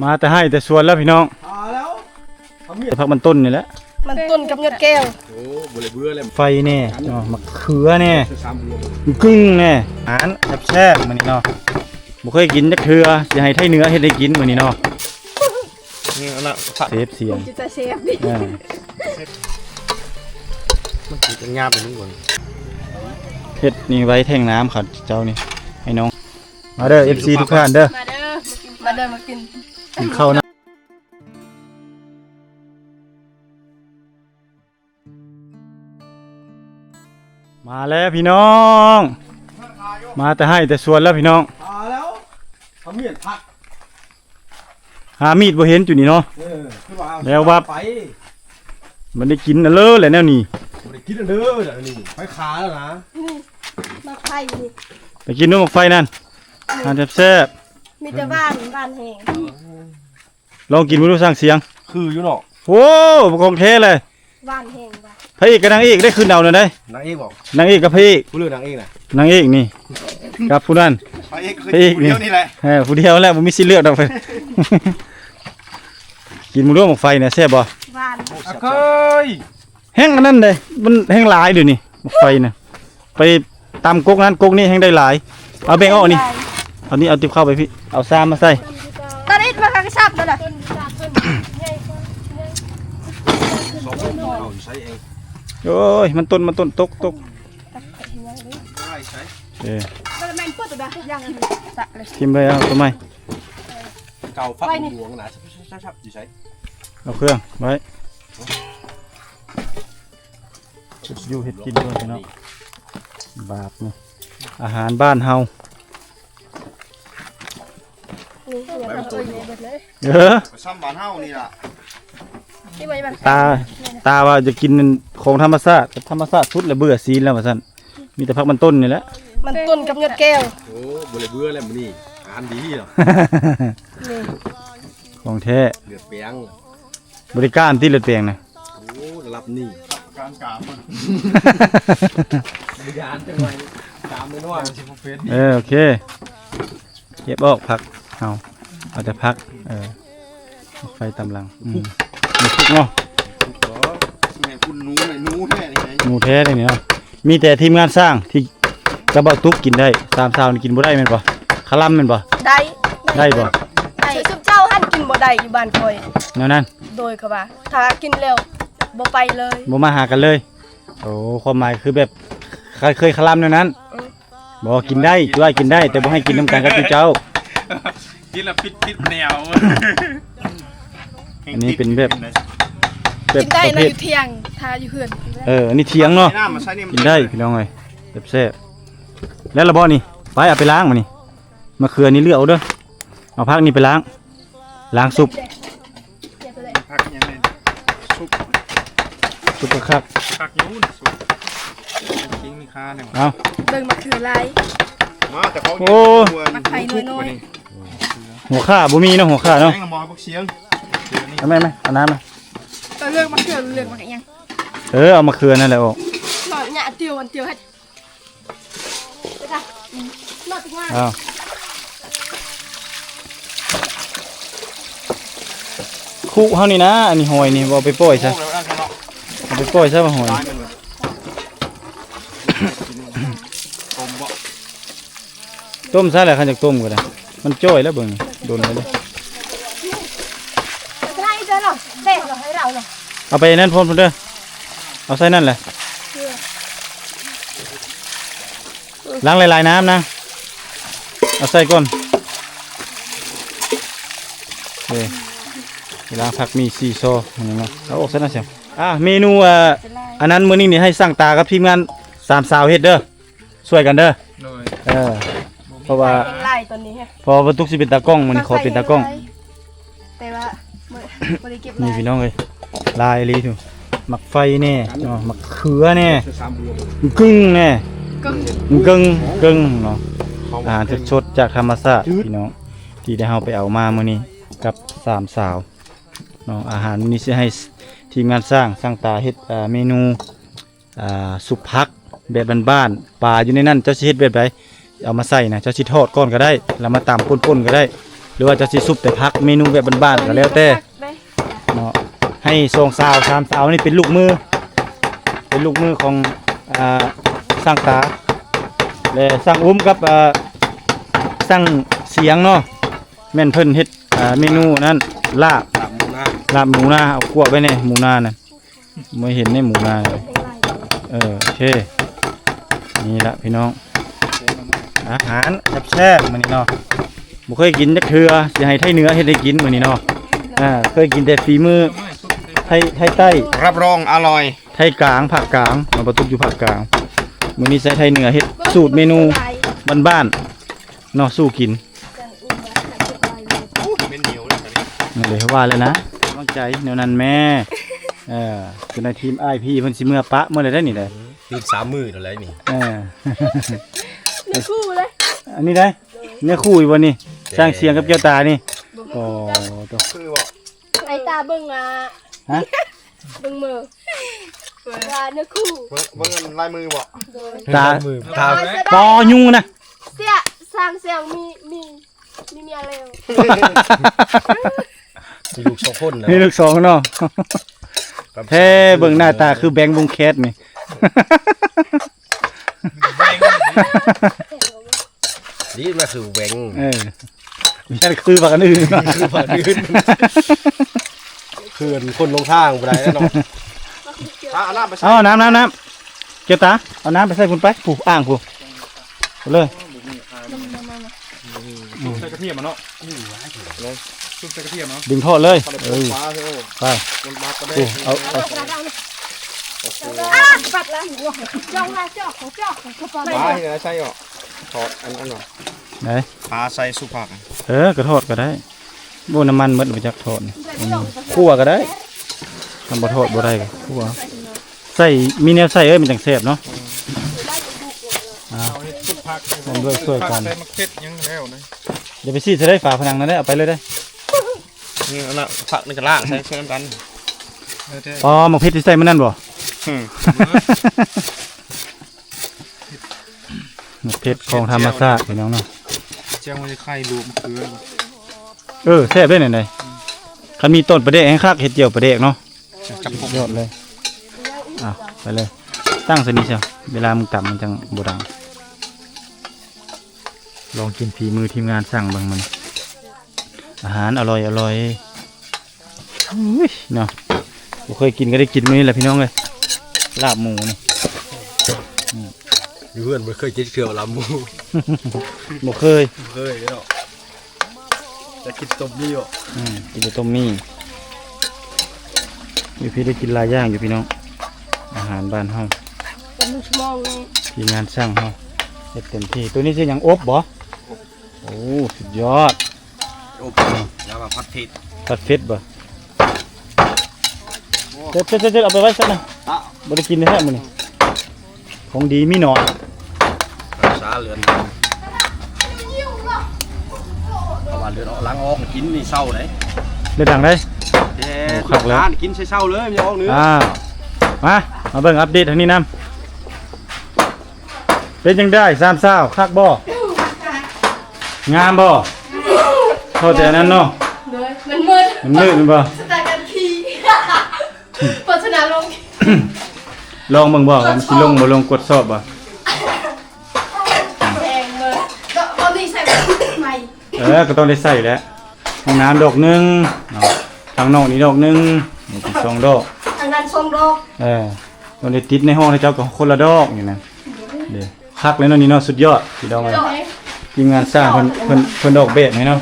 มาแต่ให้แต่สวนแล้วพี่น้องแต่พักมันต้นนี่แหละ มันต้นกับยอดแก้ว โอ้บริเบื่อเลย ไฟแน่มะเขือแน่กึ่งแน่อาหารแซ่บๆมื้อนี้เนาะบ่เคยกินจักเทื่อสิให้ไทยเหนือเฮ็ดให้กินมื้อนี้เนาะ นี่อันน่ะ เซฟเสียง จะจะเชฟดิ มันกินเป็นงาเป็นนุ่งก่อน เฮ็ดนี่ไว้แท่งน้ำครับเจ้านี่ให้น้องมาเด้อ FC ทุกท่านเด้อ มาเด้อมาเด้อมากิน กินข้าวนะมาแล้วพี่น้อง มาแต่ให้แต่สวนแล้วพี่น้อง แล้วเอามีดผัก หามีดบ่เห็นจุดนี้เนาะ คือว่า แล้วว่า ไป มันได้กินน่ะเลยแหละแนวนี้ บ่ได้กินเด้อเดี๋ยวนี้ไปขาแล้วนะ มาไข่นี่ ไปกินน้ำหมกไฟนั่นทานแซ่บ มีแต่บ้านแห้ง ๆลองกินมาดูสร้างเสียง คืออยู่เนาะ โอ้ของแท้เลย บ้านแห้งบ้าน พระเอกกับนางเอกได้คืนเดาเลยได้ นางเอกบอก นางเอกกับพระเอก ผู้เลือกนางเอกน่ะ นางเอกนี่กับผู้นั้น พระเอกคือ พระเอก ผู้เดียวนี่แหละ ผู้เดียวแหละผมมีสิเลือกดอกไป กินมาดูหมกไฟเนี่ยแซ่บบ่ บ้าน เคย แห้งอันนั้นเลยมันแห้งหลายเดี๋ยวนี้หมกไฟน่ะไปตามก๊กนั้นก๊กนี้แห้งได้หลายเอาแบ่งเอาอันนี้เอานี้เอาติ๊บเข้าไปพี่เอาซ้ำมาใส่ ตอนนี้มากระชับแล้วนะ สองคนเอาอยู่ใช้เอง โอ้ยมันต้นตกได้ใช้ เอ้ย มันแมนพูดตัวยังตะเลย ทิมไปเอาตัวใหม่ เก่าฟักหลวงนะชับอยู่ใช้ เอาเครื่องไว้อยู่เห็ดกินด้วยเนาะบาปนี่อาหารบ้านเฮา นี่อย่าไปตัวใหญ่หมดเลย ซ้ำบ้านเฮานี่ล่ะ นี่มันแบบ ตาว่าจะกินของธรรมชาติสุดแล้วเบื่อซีนแล้วว่าซั่นมีแต่พักมันต้นนี่แหละ มันต้นกับยอดแก้ว โอ้บริเบื่อเลยมื้อนี้อาหารดีเนาะ นี่ ของแท้ เลือดเปียง บริการที่เลือดเปียงนะ โอ้รับนี่การกาบวิญญาณจังไงตามเลยว่าสิบ่เป็น โอเคเก็บออกพักเอาแต่พักไฟตำลังมีทุกเนาะ แม่คุณหนูแม่หนูแท้นี่ไง หมูแท้เลยเนี่ยมีแต่ทีมงานสร้างที่กระเป๋าตุ๊กกินได้ตามซาวนี่กินบ่ได้แม่นบ่คาลัมแม่นบ่ ได้ ได้บ่ ได้ซุปเจ้าหั่นกินบ่ได้อยู่บ้านคอย แนวนั้น โดยเขาว่าถ้ากินแล้วบ่ไปเลย บ่มาหากันเลยโอ้ความหมายคือแบบเคยคาลัมแนวนั้นบ่กินได้จ้วยกินได้แต่บ่ให้กินน้ำกันกับเจ้า กินแล้วปิดแนว อันนี้เป็นแบบ กินได้ ประ นะ เภ อ ท ยู่เที่ยงถ้าอยู่เฮือน อันนี้เถียงเนาะ มาใช้นี่ กินได้พี่น้องเอ้ยแซ่บๆแล้วละบ่นี่ไปเอาไปล้างมานี่มะเขือนี่เลือกเอาเด้อเอาพักนี่ไปล้างซุป ผักยังไงซุป ซุปคัก ผักยูนซุปกิ้งมีค่าเนี่ย เอา เบิ่งมะเขือลาย มาแต่เขา มะไข่น้อย หัวข่าบ่มีเนาะหัวข่าเนาะ แป้งมอพวกเสียง เอาไหมเอาน้ำมา ๆก็เลือกมะเขือเลือกมะยัง เอามะเขือนั่นแหละออก หลอดเนี่ยเตียวอันเตียวให้ไปจ้ะหลอดว่า เอาคู่เฮานี่นะอันนี้หอยนี่บ่เอาไปปล่อยซะเอาไปปล่อยซะว่าหอยต้มซะแหละคันจากต้มก็ได้มันจ้อยแล้วเบิ่งโดนไปเลย จะให้เด้อหรอเด็กหรอให้เราหรอ เอาไปนั่นพ่นเด้อเอาใส่นั่นแหละล้างหลายๆน้ำนะเอาใส่ก่อนโอเคล้างผักมี4 ซอนี่เนาะเอาออกซะนะเสียเมนูอันนั้นมื้อนี้นี่ให้สร้างตากับทีมงาน3 สาวเฮ็ดเด้อช่วยกันเด้อเพราะว่า ไล่ตัวนี้ พอประตุกสิเป็นตากล้องมื้อนี้ขอเป็นตากล้อง แต่ว่าบ่ได้เก็บ นี่พี่น้องเอ้ยลายลีถูหมักไฟแน่เนาะหมักเขือแน่กึ่งแน่ ก็ กึ่งเนาะอาหารสดๆจากธรรมชาติพี่น้องที่ได้เฮาไปเอามามื้อนี้กับ3 สาวเนาะอาหารมื้อนี้สิให้ทีมงานสร้างตาเฮ็ดเมนูสุปผักแบบบ้านๆปลาอยู่ในนั้นเจ้าสิเฮ็ดแบบใดเอามาใส่นะเจ้าสิทอดก่อนก็ได้แล้วมาตำป่นๆก็ได้ รือว่าจะสิซุปแต่พักเมนูแบบบ้านๆก็แล้วแต่เนาะให้2 สาว3 สาวนี่เป็นลูกมือของสร้างตาและสร้างอุ้มกับสร้างเสียงเนาะแม่นเพิ่นเฮ็ดเมนูนั้นลาบ ตามหมูนะ หมูนาเอาคั่วไว้ในหมูนาน่ะไม่เห็นในหมูนาเลยโอเคนี่ละพี่น้องอาหารแซ่บๆมื้อนี้เนาะบ่เคยกินจักเทื่อสิให้ไทยเหนือเฮ็ดให้กินมื้อนี้เนาะเคยกินแต่ฝีมือไทยใต้ รับรองอร่อย ไทยกลางภาคกลางมาประตุกอยู่ภาคกลางมื้อนี้ใส่ไทยเหนือเฮ็ดสูตรเมนูบ้านๆเนาะสู้กิน เป็นเหนียวเลยครับ นั่นเลยว่าแล้วนะกำลังใจแนวนั้นแม่คือในทีมอ้ายพี่เพิ่นสิเมื่อปะเมื่อใดได้นี่ได้ ยืด3 มืออะไรนี่ คู่เลย อันนี้ได้เนี่ยคู่อีกวันนี้สร้างเสียงกับแก้วตานี่โอ้ตัว คือบอก ไอ้ตาเบิ่งฮะ เบิ่งมือว่าเนื้อคู่ เบิ่งลายมือบอก ตา ตา ปอยุงนะ เสียสร้างเสียงมีเมียเร็ว มีลูก2 คนนะ นี่ลูกสองเนาะแท้เบิ่งหน้าตาคือแบงค์วงแคสนี่ นี่มาคือแหวง ไม่ใช่คือบักอันอื่นเนาะ คือผ่านยืนคืนคนลงทางไปได้แล้วเนาะเอาน้ำไป เอาน้ำแก้วตาเอาน้ำไปใส่คุณไปผูอ่างผูไปเลย ใส่กระเทียมมาเนาะซุปใส่กระเทียมเนาะ ดึงทอดเลยไป มันมาก็ได้ เอา ปัดแล้วหัวจ้องละจ้องของเขาปลา ปลาที่ไหนใช่หรอทอดอันหรอ ไหน ปลาใส่สุผัก กระทอดก็ได้โบน้ำมันหมดไปจากทอดคั่วก็ได้ทำบ่ทอดบ่ได้ก็คั่วใส่มีแนวใส่มันจังแซ่บเนาะ ซุปผัก ผมด้วยช่วยกัน ใส่มะเขือยังแล้วนะ อย่าไปซีใส่ได้ฝาผนังนั้นได้เอาไปเลยได้ นี่อันน่ะผักในกระล่างใส่เชื่อมกัน อ๋อหมกเพชรที่ใส่มันนั่นบ่หมกเพชรของธรรมชาติพี่น้องเนาะ เจียงมันจะไข่รวมเกลือ แซ่บได้ไหนคันมีต้นประเดกให้คักเห็ดเจียวประเดกเนาะ จับผม ยอดเลยไปเลยตั้งสนิทเชียวเวลามึงต่ำมันจังบ่ดังลองกินฝีมือทีมงานสั่งบางมันอาหารอร่อยอุ้ยเนาะผมเคยกินก็ได้กินมื้อนี้แหละพี่น้องเลยลาบหมูนี่ อยู่เพื่อนไม่เคยกินเกลือลำมู บ่เคย เคยเนาะจะกินต้มนี่อ่ะ กินแต่ต้มมี่อยู่พี่ได้กินหลายอย่างอยู่พี่น้องอาหารบ้านเฮา เป็นลูกชั่วโมงนี่ ทีมงานสร้างเฮาเฮ็ดเต็มที่ตัวนี้สิหยังอบบ่โอ้สุดยอด โอ้ยามาพัดผิด ตัดเฟสบ่เจ็ดเอาไปไว้ซะนะบ่ได้กินแท้มื้อนี้ของดีมีหนอน สาเรือนเอาว่าเรือนล้างออกกินนี่เศร้าเลย ได้ดังได้ ขับแล้วกินใช้เศร้าเลยไม่เอาเนื้อ มาเบิ่งอัปเดตทางนี้นำเป็นจังได้3 สาวคักบ่งามบ่เท่าแต่นั้นเนาะ เลยมันมืด มันมืดมันบ่ สไตล์การขี่โฆษณาลง ลองเบิ่งบ่ว่ามันสิลงบ่ลงกดสอบบ่ แพงเลยก็เอาดีใส่ใหม่ ก็ต้องได้ใส่แหล้วห้องน้ำดอกหนึงเนาะทางนอกนี่ดอกหนึงนี่เป็น2 ดอก ทางนั้นทรงดอก ต้องได้ติดในห้องให้เจ้าก็คนละดอกนี่นะเด้คักเลยเนาะนี่เนาะสุดยอดพี่น้องเอ้ย ดอก ทีมงานสร้างเพิ่นดอกเบ็ดให้เนาะ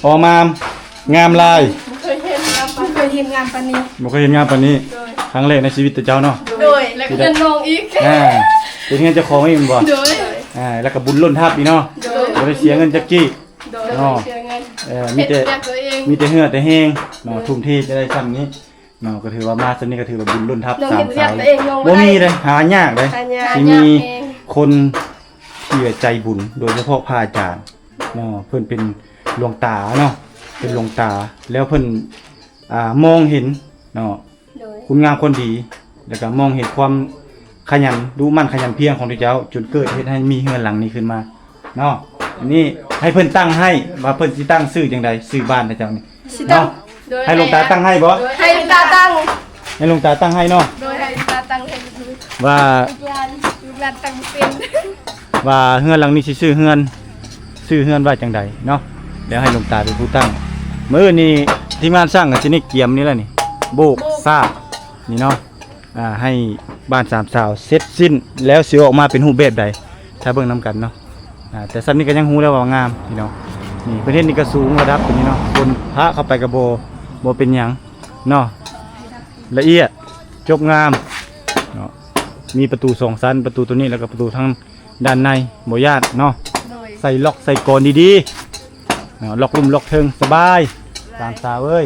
ออกมางามลาย เคยเห็นงานปานเคยเห็นงานปานนี้ บ่เคยเห็นงามปานนี้ครั้งแรกในชีวิตแต่เจ้าเนาะ โดยแล้วก็เงินน้องอีก เป็นเงินเจ้าของอีกบ่ โดย แล้วก็บุญล้นทับอีกเนาะ โดย บ่ได้เสียเงินจักกี้ โดยเสียเงิน มีแต่ เฮ็ดตัวเอง มีแต่เหือแต่แห้งเนาะทุ่มเทจะได้ซ้ำนี้เนาะก็ถือว่ามาซ้ำนี้ก็ถือว่าบุญล้นทับ น้อง สา เฮ็ ม ดเรีย สาก ว ตัวเองน้อง บ่มีเลยหายากเลย หายาก ที่มีคนที่ใจบุญโดยเฉพาะพระอาจารย์เนาะเพิ่นเป็นหลวงตาเนาะเป็นหลวงตาแล้วเพิ่นมองเห็นเนาะ โดย คุณงามคนดีแล้วก็มองเห็นความขยันดูมั่นขยันเพียรของเจ้าจนเกิดเฮ็ดให้มีเฮือนหลังนี้ขึ้นมาเนาะ นี่ให้เพิ่นตั้งให้ว่าเพิ่นสิตั้งชื่อจังใดชื่อบ้านให้เจ้านี่ สิตั้ง เนาะให้หลวงตาตั้งให้บ่ ให้หลวงตาตั้ง ให้หลวงตาตั้งให้เนาะ โดยให้หลวงตาตั้งให้ลูก ว่า หลานตั้งเป็น ว่าเฮือนหลังนี้สิชื่อเฮือนว่าจังใดเนาะเดี๋ยวให้หลวงตาเป็นผู้ตั้งมื้อนี้ทีมงานสร้างก็สินี่เกียมนี่แหละนี่โบกซากนี่เนาะให้บ้านสามสาวเสร็จสิ้นแล้วสิออกมาเป็นรูปแบบใดถ้าเบิ่งนํกันเนาะแต่ซับนี้ก็ยังฮู้แล้วว่างามพี่น้องนี่ประเทศนี้ก็สูงระดับตัวนี้เนาะคนพระเข้าไปก็บ่เป็นหยังเนาะละเอียดจบงามเนาะมีประตู2ชั้นประตูตัวนี้แล้วก็ประตูทางด้านในบ่ญาติเนาะ โดย ใส่ล็อกใส่กลอนดีๆเนาะล็อกลุ่มล็อกเทิงสบายตามสาวเอ้ย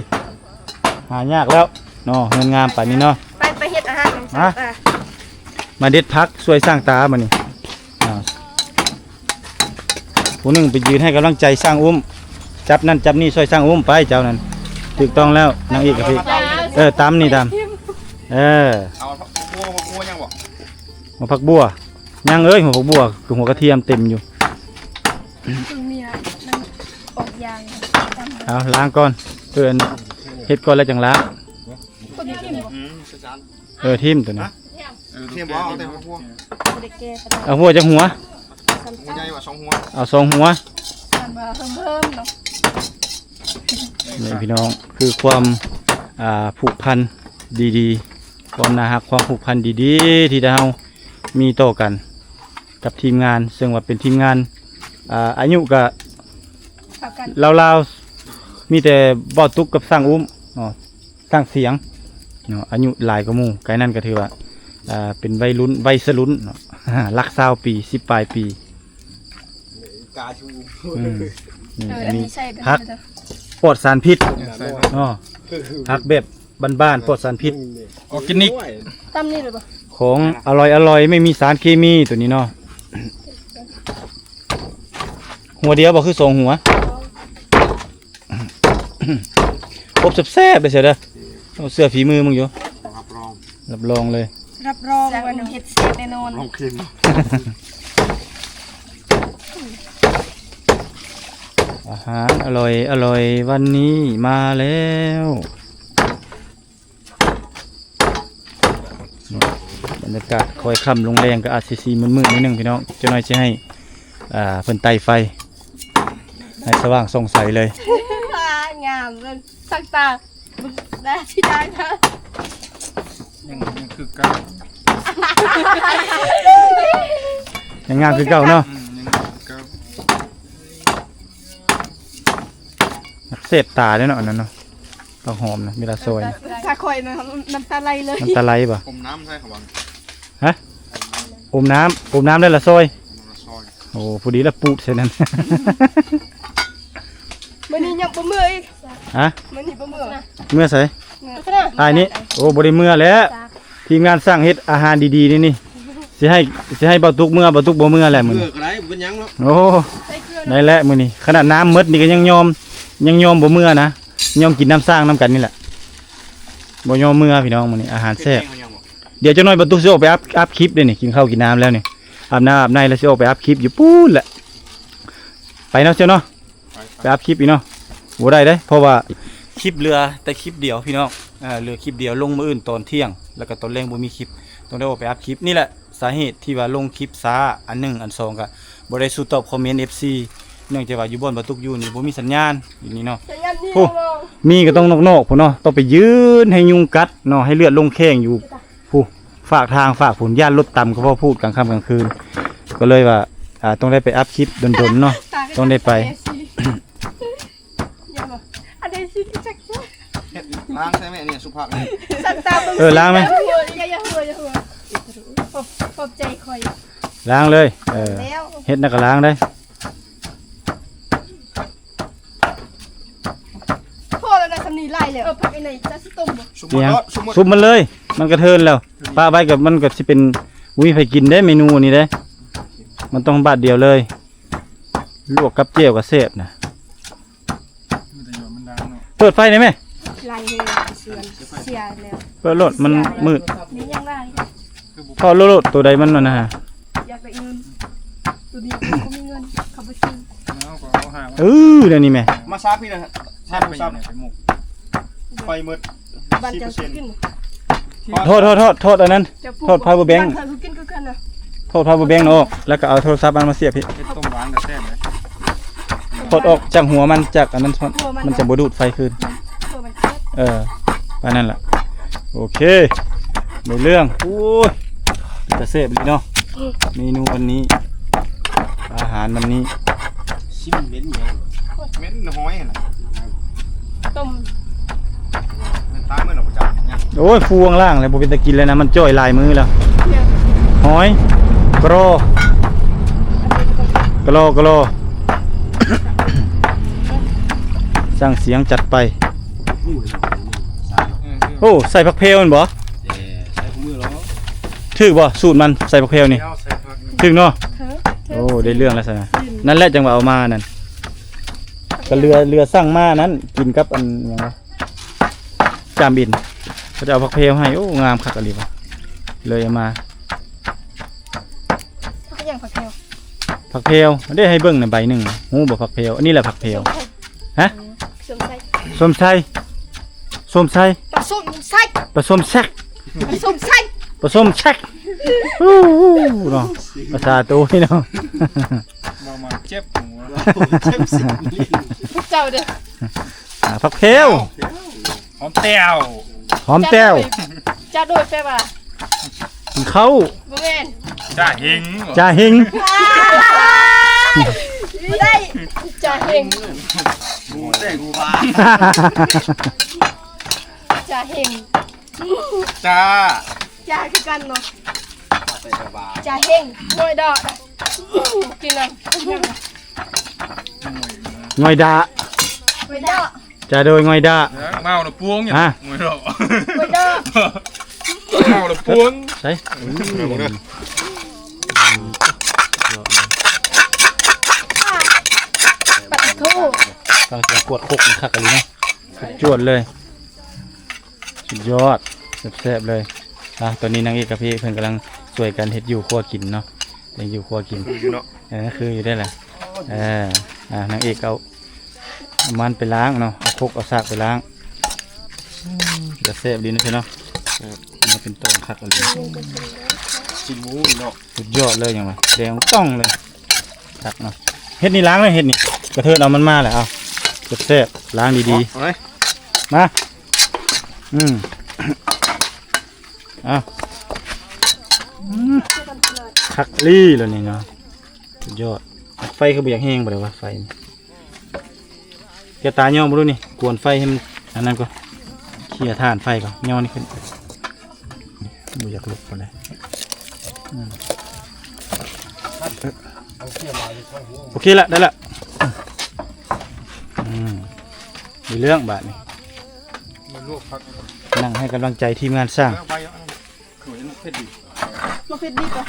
หายากแล้วเนาะเงินงามป่านนี้เนาะ ไปเฮ็ดอาหารของสัตว์ มาเด็ดพักช่วยสร้างตามานี่ผู้หนึ่งไปยืนให้กำลังใจสร้างอุ้มจับนั่นจับนี่ช่วยสร้างอุ้มไปเจ้านั่นถูกต้องแล้วนางเอกกับพี่ตามนี่ตามเอาพักบัวยังบ่ หัวผักบัวยังเอ้ยหัวผักบัวคือหัวกระเทียมเต็มอยู่ คือเมียมันออกยาง เอาล้างก่อนเพื่อนเฮ็ดก่อนแล้วจังล้าง คนนี้ที่หมอ ทิ่มตัวนี้ เทียมบ่เอาแต่พักบัว เด็กแก่ เอาหัวจังหัว หัวใหญ่ว่า2หัว เอา2หัว มาเพิ่มเนาะ นี่พี่น้องคือความผูกพันดีๆความน่ารักความผูกพันดีๆที่เรามีต่อกันกับทีมงานซึ่งว่าเป็นทีมงานอายุกับ ฝากกัน ราวๆมีแต่บ่อตุกกับสร้างอุ้มสร้างเสียงอายุหลายกว่าหมู่ไกนั่นก็ถือว่าเป็นวัยรุ่นวัยสรุ่นรัก20 ปี10 ปลายปี กาชู นี่ อั อั น น นี้ นี้ ใช่แบบ พักปลอดสารพิษพักแบบบ้านๆปลอดสารพิษออร์แกนิก ตั้มนี่เลยป่ะ ของอร่อยไม่มีสารเคมีตัวนี้เนาะหัวเดียวบอกคือ2 หัวครบแซ่บๆไปเสียเด้อเอาเสื้อฝีมือมึงอยู่ รับรองรับรองเลย รับรองว่าเฮ็ดเสร็จแน่นอน ลองกิน อาหารอร่อยวันนี้มาแล้วบรรยากาศคอยค่ำลงแรงก็อาจสีมืดๆนิดนึงพี่น้องเจ้าหน่อยจะให้เพิ่นไต่ไฟให้สว่างส่องใสเลย งามเลยสักตาได้ที่ได้นะ ยังคือเก่า ยังงามคือเก่าเนาะ ยังคือเก่า เสพตาด้วยเนาะอันนั้นเนาะต้องหอมนะเวลาซอยนะ ถ้าคอยนะน้ำตาไหลเลย น้ำตาไหลป่ะ อมน้ำใช่ครับบัง อมน้ำได้ละซอย ซอย โอ้พอดีละปูดใส่นั้น มันนี่ยังบ่เมื่ออีก ฮะ มันนี่บ่เมื่อ เมื่อใส่ ตายนี้โอ้บริเมื่อแล้วทีมงานสร้างเฮ็ดอาหารดีๆนี่สิให้เบาตุกเมื่อเบาตุกบ่เมื่อแหละมื้อ เลื นี้ อกอะไรเป็นยังเนาะ โอ้ได้แล้วมื้อนี้ขนาดน้ำมดนี่ก็ยังยอมบ่เมื่อนะยอมกินน้ำสร้างน้ำกันนี่แหละบ่ยอมเมื่อพี่น้องมื้อนี้อาหารแซ่บเดี๋ยวเจ้าน้อยเบาตุกสิออกไปอัพคลิปเด้นี่กินข้าวกินน้ำแล้วนี่อาบน้ำอาบในแล้วสิออกไปอัพคลิปอยู่ปู้นแหละไปเนาะเจ้าเนาะไปอัพคลิปอีกเนาะบ่ได้เด้เพราะว่าคลิปเรือแต่คลิปเดียวพี่น้องเรือคลิปเดียวลงมื้ออื่นตอนเที่ยงแล้วก็ตอนแรงบ่มีคลิปต้องได้ออกไปอัพคลิปนี่แหละสาเหตุที่ว่าลงคลิปช้าอันหนึ่งอันสองก็บ่ได้สู้ตอบคอมเมนต์ FC เนื่องจากว่าอยู่บนบ่ตุกอยู่นี่บ่มีสัญญาณอยู่นี่เนาะ สัญญาณนี่ โอ้ มีก็ต้องนอกๆพุ่นเนาะต้องไปยืนให้ยุงกัดเนาะให้เลือดลงแข้งอยู่ผู้ฝากทางฝากผลย่านรถต่ำก็พอพูดกลางค่ำกลางคืนก็เลยว่าต้องได้ไปอัพคลิปดนๆเนาะต้องได้ไป อันนี้สิจัก ล้างใช่ไหมเนี่ยสุภาพนี่ สักตา ล้างไหม อย่าหัวขอบใจคอย ล้างเลย แล้ว เฮ็ดนักก็ล้างได้ พ่อแล้วนะสำนีไล่เลยผักไอ้ไหนจะสิต้มบ่ สุภ เปียง าพสมมติ ซุปมันเลย มันกระเทินแล้วป้าไว้กับมันก็สิเป็นอุ้ยไผกินได้เมนูนี้ได้มันต้องบาดเดียวเลยลวกกับเจียวกับเสพนะ มันจะยอมมันดังเนาะ เปิดไฟได้ไหม ไล่เลยเสียแล้ว เปิดรถมันมืด นี่ยังไล่ พอรถตัวใดมันนั่นนะฮะ อยากได้เงินตัวนี้เขามีเงินเขาไปซื้อ เดี๋ยวนี้แม่ มาซาพี่นะซาไปซาไปหมกไฟมืด บ้านเจ้ากิน โทษอันนั้นโทษ power bank บ้านเธอกินก็กันนะ โทษ power bank เนาะแล้วก็เอาโทรศัพท์มันมาเสียบพี่ เฮ็ดต้มหวานกับแซ่บเลย ถอดออกจากหัวมันจากอันนั้นมันจะบ่ดูดไฟคืน ตัวมันเจ็บ ไปนั่นแหละโอเคในเรื่องโอ้ยจะเสพเลยเนาะเมนูวันนี้อาหารวันนี้ ชิมเม้นเนี่ย เม้นห้อยน่ะ ต้ม มันตายเมื่อเราประจับเนี่ย โอ้ยฟูข้างล่างเลยบ่เป็นตะกินเลยนะมันจ้อยลายมือแล้ว เนี่ย หอยกรอกรอ สร้างเสียงจัดไปโอ้ใส่ผักเพลมันบ่ ใช้มือแล้ว ถึกบ่สูตรมันใส่ผักเพลนี่ เอาใส่ผัก ถึกเนาะ เฮ้ย โอ้ได้เรื่องแล้วสินะนั่นแหละจังหวะเอามานั่นก็เรือสร้างมานั้นกินกับอันหยังวะจามบินเขาจะเอาผักเพลให้โอ้งามคักอะไรวะเลยเอามา ก็ยังผักแก้ว ผักเพลได้ให้เบิ่งในใบหนึ่งหูบ่ผักเพลอันนี้แหละผักเพลฮะ ส้มไส้ ส้มไส้ส้มไส้ ผสมไส้ ผสมแซ่ก ผสมไส้ ผสมแซ่กอู้เนาะภาษาตัวนี่เนาะ บ่มาเจ็บหัว เจ็บสิ พวกเจ้าเด้อ ผักเพล หอมแต้ว หอมแต้ว จ้าโดยแปลว่า เขา บ่แม่น จ้าเฮง จ่าเฮง ไม่ได้จ่าเฮง งูเต้งูบา จ่าเฮง จ้า จ่าคือกันเนาะ เต้บา จ่าเฮงน้อยดอกกินนั่น งอยดา ไม่ได้ จะโดยงอยดา เมาละพวงเนี่ยมวยดอก ไม่ได้ เมาละพวง ใช่ ปัดทู ฟังเสียงกวดคกคักอะไรนะสุดยอดเลยสุดยอดแซ่บๆเลยตอนนี้นางเอกกับพี่เพิ่นกำลังช่วยกันเฮ็ดอยู่ครัวกินเนาะยังอยู่ครัวกิน อยู่เนาะ คืออยู่ได้แหละนางเอกเอามันไปล้างเนาะเอาคกเอาซากไปล้างจะแซ่บดีนะเพื่อนเนาะมาเป็นต้นคักอะไร ชิมงูเนาะ สุดยอดเลยอย่างไรแดงต้องเลยคักเนาะเฮ็ดนี่ล้างเลยเฮ็ดนี่กระเทิดเอามันมาแหละเอาแซ่บๆล้างดีๆ เอาไหม มาเอาคักลี่แล้วนี่เนาะสุดยอดไฟเขาเบียกแห้งไปเลยวะไฟแกตาย่อมาดูนี่กวนไฟให้มันอันนั้นก็เขี่ยถ่านไฟก่อนย่อนี่ขึ้นดูอยากลุกไปเลยโอเคละได้ละมีเรื่องบาทนี่ มันลวกผัก นั่งให้กำลังใจทีมงานสร้าง ใบคือมันเผ็ดดี มาเฟดดีป่ะ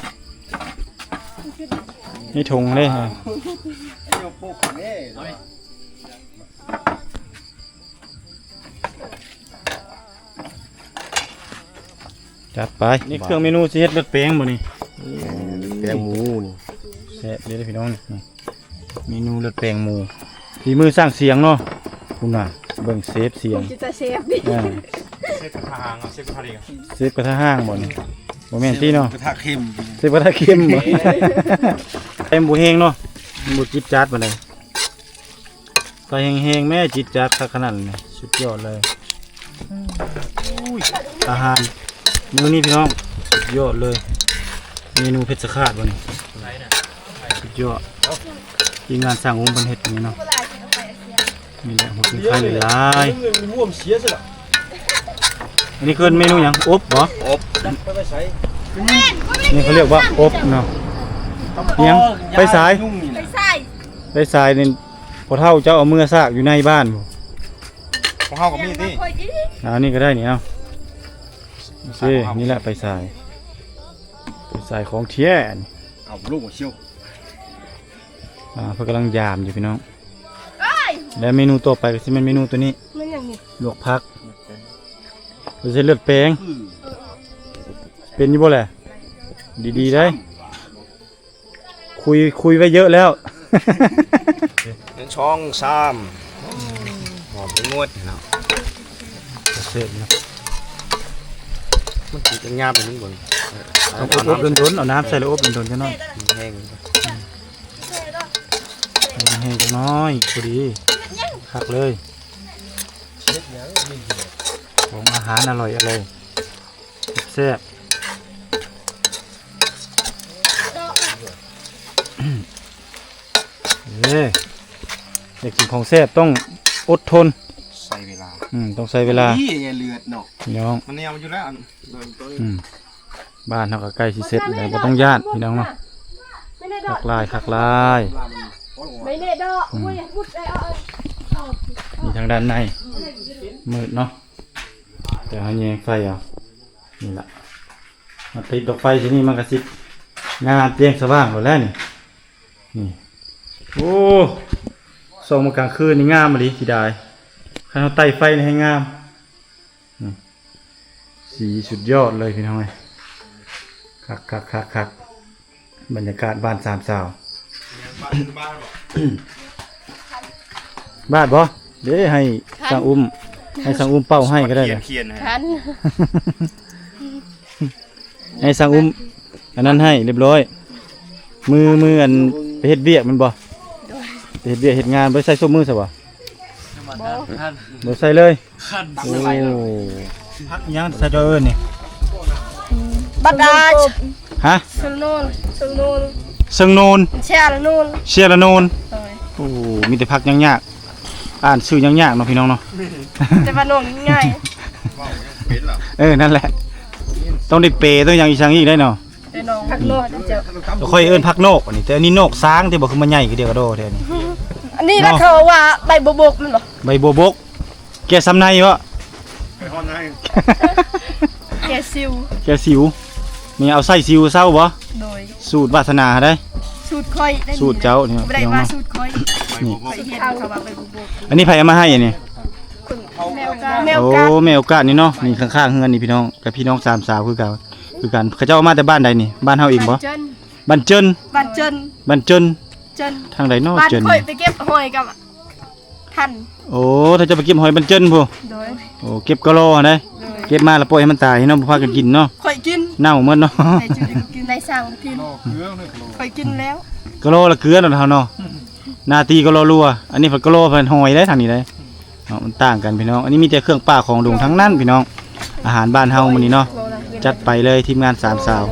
นี่ทงเลย เดี๋ยวพวกนี้เนาะ จัดไปนี่เครื่องเมนูสิเฮ็ดรสแป้งบ่นี่ แตงหมูนี่ แซ่บเลยพี่น้องนี่เมนูรสแป้งหมูฝีมือสร้างเสียงเนาะคุณน่ะเบิ่งเซฟเสียง จะเชฟดิ อ่า เชฟกระทางเชฟกระทะเอง เซฟกระทะห้างบ่นี่บ่แม่นที่เนาะ กระทะเค็ม เซฟกระทะเค็มบ่เต็มบ่แห้งเนาะบ่จิตจัดบ่เลยไฟแห้งๆแม่จิตจัดขนาดนี้สุดยอดเลยอุ้ยอาหารมื้อนี้พี่น้องสุดยอดเลยเมนูเพชรฆาตบ่นี่สุดยอดทีมงานสร้างวงบันเฮ็ดอย่างนี้เนาะนี่แหละหัวเป็นไข่หลาย เงินร่วมเสียซะละ อันนี้คือเมนูหยังอบบ่ อบไปใช้ นี่เขาเรียกว่าอบเนาะยังไปสาย ไปใส่ ไปสายนี่พอเท่าเจ้าเอามือซากอยู่ในบ้านบ่ ของเฮากับมีดนี่ คอยดิ เอานี่ก็ได้นี่เอาโอเคนี่แหละไปสายของเทียน เอาลูกมาเชี่ยว เพิ่นกำลังยามอยู่พี่น้องและเมนูต่อไปก็สิเป็นเมนูตัวนี้ มันอย่างนี้ ลวกผักเราใช้เลือดแป้งเป็นอยู่บ่แหละดีๆได้คุยไว้เยอะแล้ว ช่องซ้ำหอมเป็นงวดเนาะ เสร็จนะ มันติดยังยาไปนิดเบิ่ง ต้องอบโดนๆเอาน้ำใส่แล้วอบโดนๆจังหน่อย แห้ง แห้งจังน้อยพอดีคักเลยของอาหารอร่อยแซ่บอยากกินของแซ่บต้องอดทน ใส่เวลา ต้องใช้เวลา นี่เลือดเนาะ พี่น้อง มันเนี่ยมันอยู่แล้ว บ้านเราก็ใกล้สิเสร็จแล้วบ่ต้องญาติพี่น้องเนาะ ไม่ได้ด คั อก กลายคักลาย ไม่ได้ดอกอุ้ยพูดได้เอา นี่ทางด้านในมืดเนาะแต่เฮาแยงไฟเอานี่ล่ะมาติดดอกไฟที่นี่มันก็สิงานเตียงสว่างหมดแล้วนี่โอ้ส่องมากลางคืนนี่งามมาดิสิได้คันเฮาไต่ไฟนี่ให้งามนี่สีสุดยอดเลยพี่น้องเอ้ยคักบรรยากาศบ้านสามสาวบ้านบ่เดี๋ยวให้สังอุ้มเป้าให้ก็ได้นะ เขียน คัน ให้สังอุ้มอันนั้นให้เรียบร้อยมืออันไปเฮ็ดเวียกมันบ่ไปเฮ็ดเวียกเฮ็ดงานบ่ใส่ส้มมือซะบ่บ่ใส่เลยโอ้พักยังใส่เด้อนี่ บัดดาช ฮะ สนูน เซิงโนน เชียร์นูน เชียร์โนนโอ้มีแต่พักยากๆอ่านชื่อยากๆเนาะพี่น้องเนาะ แต่ว่าน้องง่าย นั่นแหละต้องได้เปต้องอย่างอีสังอีกได้เนาะ แต่น้องพักโนดเจ้า เราค่อยเอิ้นพักโนกอันนี้แต่อันนี้โนกช้างที่บ่คือมันใหญ่คือเดียวกระโดดแท้นี่ อันนี้แล้วเขาว่าใบบบกมันบ่ ใบบัวบกแกซ้ำในวะ ไปห้องไหน แกซิว แกสิวนี่เอาไส้สิวเศร้าบ่ โดย สูตรวาสนาได้ สูตรค่อยได้ สูตรเจ้านี่ บ่ได้ พี่น้อง ว่า เนาะ สูตรค่อย นี่ ไปเฮ็ดเขาว่าใบบบก อันนี้ไผเอามาให้อันนี้ แมวกาแมว โอ้ กา แม่โอกาสนี่เนาะนี่ข้างๆเฮือนนี่พี่น้องกับพี่น้องสามสาวคือกันเขาเจ้าเอามาแต่บ้านใดนี่บ้านเฮาเองบ่ เจิ้น บ้านเจิ้น บ้านเจิ้น บ้านเจิ้น เจิ้น ทางใดเนาะ บ้าน เจิ้น ค่อยไปเก็บหอยกับท่าน โอ้ถ้าจะไปเก็บหอยบ้านเจิ้นพุ่น โดย โอ้เก็บกะโลหั่นเด้เก็บมาแล้วปล่อยให้มันตายให้น้องบ่พากันกินเนาะ ค่อยกิน เน่าหมดเนาะ ได้จุดกินได้สั่งกินค่อยกินแล้ว กะโลละเกลือเนาะเฮาเนาะหนาทีกะโลรัวอันนี้เพิ่นกะโลเพิ่นหอยได้ทางนี้ได้เนาะมันต่างกันพี่น้องอันนี้มีแต่เครื่องป่าของดงทั้งนั้นพี่น้องอาหารบ้านเฮามื้อนี้เนาะจัดไปเลยทีมงานสามสาว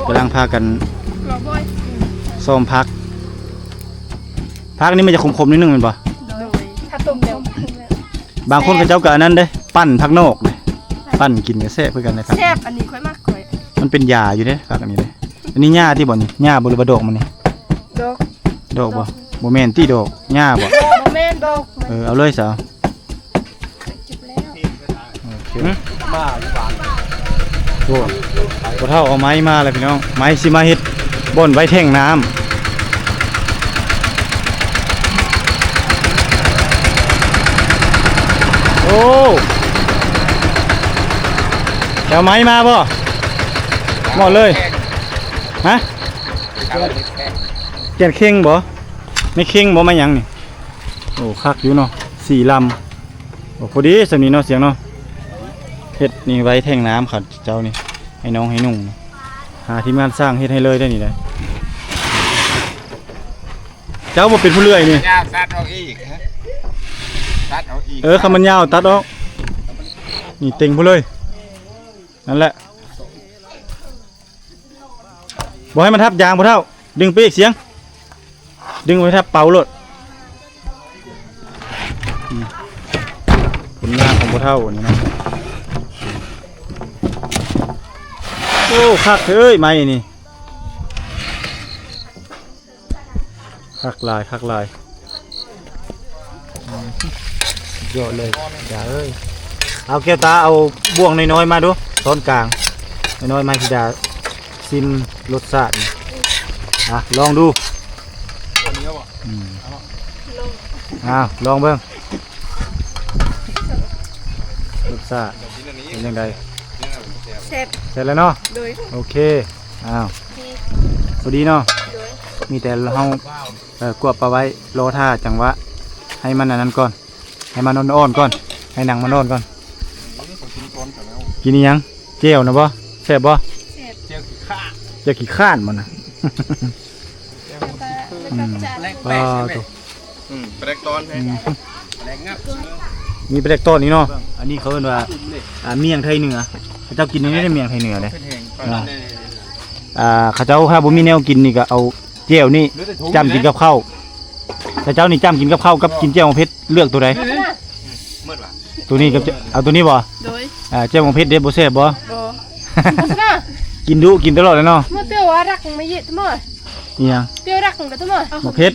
กำลังพากัน กรอบอย ซ้อมพักนี่มันจะขมๆนิดนึงแม่นบ่ โดยถ้าต้มเร็ว บางคนก็เจ้าก็อันนั้นเด้ปั้นพักนอกเด้ปั้นกินก็แซ่บคือกันนะครับ แซ่บอันนี้ค่อยมากค่อย มันเป็นยาอยู่เด้พักอันนี้เด้อันนี้หญ้าที่บ่นี่หญ้าบ่หรือบ่ดอกมันนี่ ดอก ดอกบ่บ่แม่นที่ดอกหญ้าบ่ โมเมนต์ดอก เอาเลยสาว จิบแล้ว โอเค บ้าหรือเปล่า โอ้บ่เท่าเอาไม้มาเลยพี่น้องไม้สิมาเฮ็ดบ่อนไว้แท่งน้ำโอ้จะเอาไม้มาบ่หมดเลยฮะแกนเข่งบ่ไม่เข่งบ่มาหยังนี่โอ้คักอยู่เนาะ4 ลำโอ้พอดีสำนี้เนาะเสียงเนาะเฮ็ดนี่ไว้แท่งน้ำครับเจ้านี่ให้น้องให้นุ่งหาทีมงานสร้างเฮ็ดให้เลยได้นี่ได้เจ้าบ่เป็นผู้เลื่อยนี่ ยาตัดเอาอีกฮะตัดเอาอีก คำมันยาวตัดออกนี่เต็งผู้เลยนั่นแหละบ่ให้มันทับยางบ่เท่าดึงไปอีกเสียงดึงไปทับเป่าโลดผลงานของบ่เท่าอันนี้นะโอ้คักเอ้ยไม้นี่คักลายเยอะเลยอย่าเอ้ยเอาแก้วตาเอาบ่วงน้อยๆมาดูซ้อนกลางน้อยๆมาสิดาซิมรสชาตินี่ลองดูลองเบิ่งรสชาติเป็นยังไง แซ่บ เสร็จแล้วเนาะ โดย โอเคพอดีเนาะมีแต่เรา กวบปลาไว้รอท่าจังหวะให้มันอันนั้นก่อนให้มันอ่อนๆก่อนให้หนังมันอ่อนก่อนกินนี่ยังเจียวนะบ่แซ่บบ่ เจียวขี้ข้า เจียวขี้ข้านมันนะ แรง ว้า แปลกใช่ไหม ตัว แปลกตอนแปลกงับ มีแปลกต้นนี้เนาะอันนี้เขาเรียกว่าเมี่ยงไทยเหนือเขาเจ้ากินนี่ไม่ได้เมี่ยงไทยเหนือเลยเขาเจ้าถ้าบ่มีแนวกินนี่ก็เอาเจียวนี่จ้ำกินกับข้าวแต่เจ้านี่จ้ำกินกับข้าวกับกินเจียวของเพชรเลือกตัวใด มืดว่ะ ตัวนี้กับเอาตัวนี้บ่ โดย เจียวของเพชรเด็ดบ่แซ่บบ่ โบโฆษณา กินดุกินตลอดเลยเนาะ เมื่อเตี้ยวรักไม่เยอะทั้งหมด อีหยัง เตี้ยวรักแต่ทั้งหมด บ่เพชร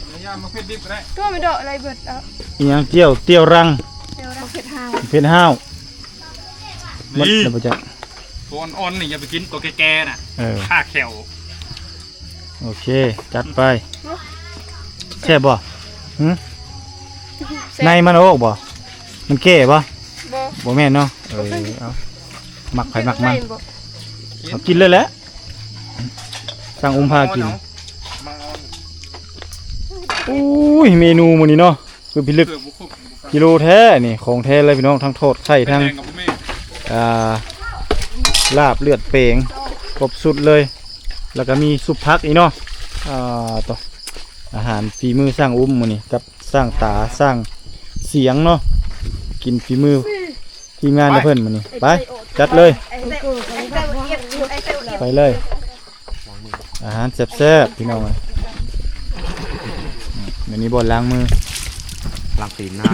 ตัวไม่ดอกอะไรเบิดเอา อีหยังเจียวรัง เตี้ยวรักเผ็ดหาง เพชรห้าวมันเดี๋ยวบ่จะ ตัวอ่อนๆนี่อย่าไปกินตัวแก่ๆน่ะ ข้าแขว โอเคจัดไปแซ่บบ่หึในมันโอกบ่มันแก่บ่ โบ บ่แม่นเนาะเอาหมักไผหมักมัน บ่ เอากินเลยแหละสั่งอุ้มพากินอุ้ยเมนูมื้อนี้เนาะคือพิลึก เกือบบุกคุก กิโลแท้นี่ของแท้เลยพี่น้องทั้งโทษไข่ทั้ง แดงกับพ่อแม่ ลาบเลือดเป่งครบสุดเลย แล้วก็มีซุปผักอีกเนาะต่ออาหารฝีมือสร้างอุ้มมื้อนี้กับสร้างตาสร้างเสียงเนาะกินฝีมือทีมงานเพิ่นมื้อนี้ไปจัดเลยไปเลยอาหารแซ่บๆพี่น้องเอ้ยมื้อนี้บ่ล้างมือ ล้างตีนหน้า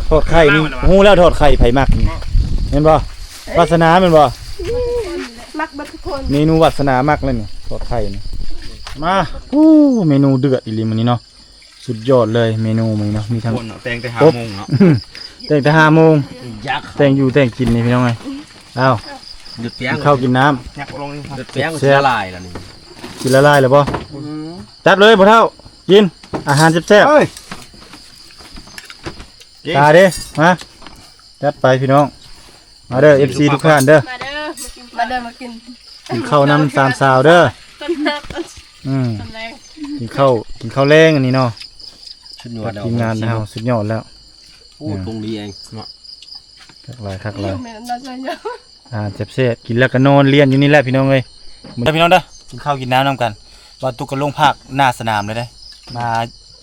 ทอดไข่นี่ฮู้แล้วทอดไข่ไผมักนี่เห็นบ่วาสนาแม่นบ่ มักเบิดทุกคน เมนูวาสนามักเลยนี่ทอดไข่นี่มาเมนูเดือดอีหลีมื้อนี้เนาะสุดยอดเลยเมนูมื้อนี้เนาะมีทั้ง คนแต่งแต่5 โมงเนาะ แต่งแต่5 โมง ยักษ์ แต่งอยู่แต่งกินนี่พี่น้องเอ้ยอ้าว หยุดเปีย กิ ง นข้าวกินน้ำ ยักษ์ลงหยุดเปียงเสียลายแล้วนี่ กินละลายแล้วบ่จัดเลยบ่เท่ากินอาหารแซ่บ เฮ้ย ๆตาเด้มาจัดไปพี่น้องมาเด้อ FC ทุกท่านเด้อ มาเด้อมาเด้อมากิน กินข้าวน้ำสามสาวเด้อ ต้นน้ำต้น ต้นแรง กินข้าวแรงอันนี้เนาะ ชุดหนว กั ด บทีมงานเฮาสุดยอดแล้ว พูดตรงนี้เองเนาะ คักหลายคักหลาย แม่น่าจะเยอะ แซ่บๆกินแล้วก็นอนเรียนอยู่นี่แหละพี่น้องเอ้ยมื้อพี่น้องเด้อกินข้าวกินน้ำนำกันว่าตุกก็ลงภาคหน้าสนามเลยเด้มา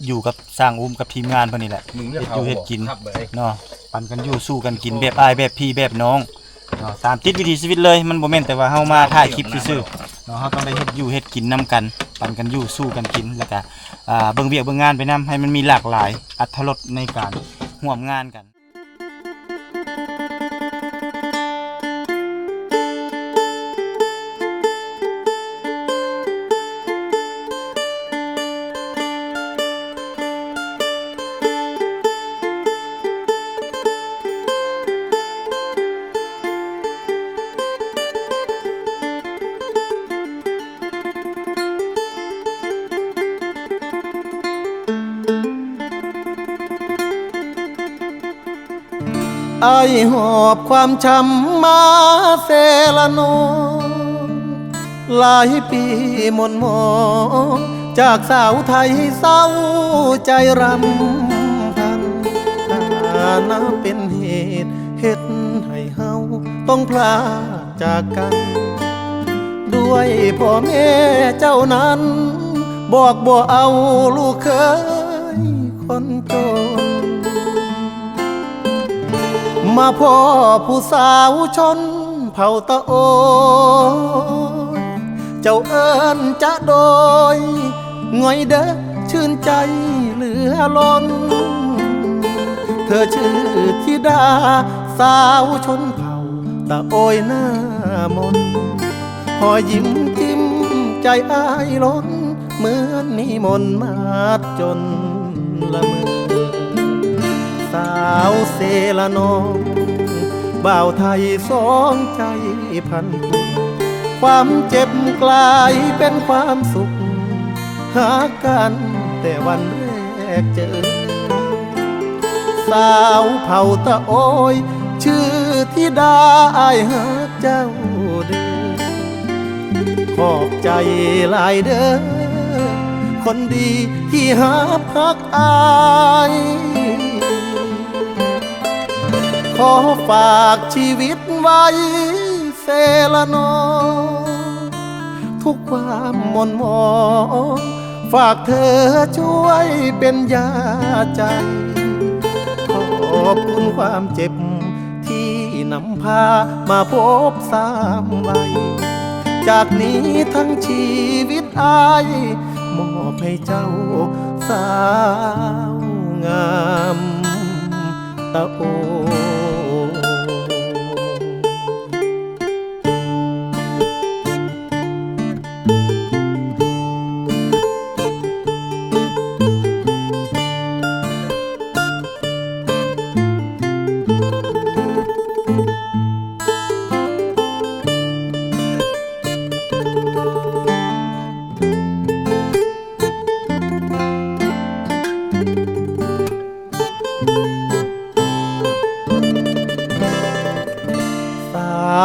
อยู่กับสร้างอุ้มกับทีมงานเพิ่นนี่แหละ มึง เฮ็ดอยู่เฮ็ดกิน ครับเบ้ย เนาะปันกันอยู่สู้กันกินแบบอ้ายแบบพี่แบบน้องเนาะตามติดวิถีชีวิตเลยมันบ่แม่นแต่ว่าเฮามาถ่ายคลิปซื่อๆเนาะเฮาต้องได้เฮ็ดอยู่เฮ็ดกินนํกันปันกันอยู่สู้กันกินแล้วก็เบิ่งเวียกเบิ่งงานไปนํให้มันมีหลากหลายอรรถรสในการร่วมงานกัน ไอหอบความช้ำมาเซละนองหลายปีหม่นหมองจากสาวไทยเศร้าใจรำพันถ้านับเป็นเหตุเฮ็ดให้เฮาต้องพลาดจากกัน ด้วยพ่อแม่เจ้านั้น บอกบ่เอาลูกเคยคนจน มาพ่อผู้สาวชนเผ่าตะโอยเจ้าเอิ้นจะโดยง่อยเด้อชื่นใจเหลือล้น เธอชื่อธิดาสาวชนเผ่าตะโอยหน้ามนหอยยิ้มจิ้มใจอ้ายล้นเหมือนนิมนต์มาจนละเมอ สาวเซละนองบ่าวไทยสองใจพันผูกความเจ็บกลายเป็นความสุขหากันแต่วันแรกเจอ สาวเผ่าตะโอยชื่อธิดาอายหาเจ้าเด้อขอบใจหลายเด้อ คนดีที่หาพักอาย ขอฝากชีวิตไว้เสละนอทุกความหม่นหมองฝากเธอช่วยเป็นยาใจ ขอบคุณความเจ็บที่นำพามาพบสามใบ จากนี้ทั้งชีวิตอายมอบให้เจ้าสาวงามตะโอ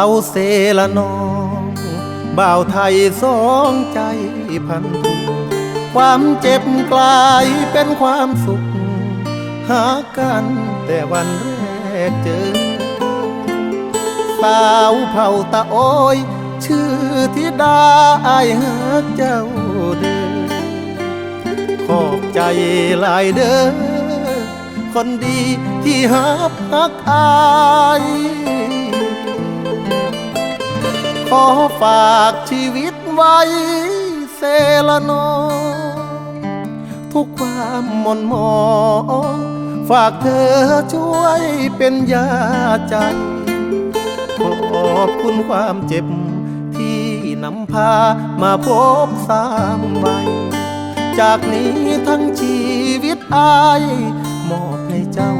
เอาเสละน้องบ่าวไทยสองใจพันผูความเจ็บกลายเป็นความสุขหากันแต่วันแรกเจอสาวเผ่าตะโอยชื่อธิดาอายหากเจ้าเด้อขอบใจหลายเด้อคนดีที่หาพักอายขอฝากชีวิตไว้เสละนอทุกความหม่นหมองฝากเธอช่วยเป็นยาใจ ขอบคุณความเจ็บที่นำพามาพบสามใบ จากนี้ทั้งชีวิตอายมอบให้เจ้า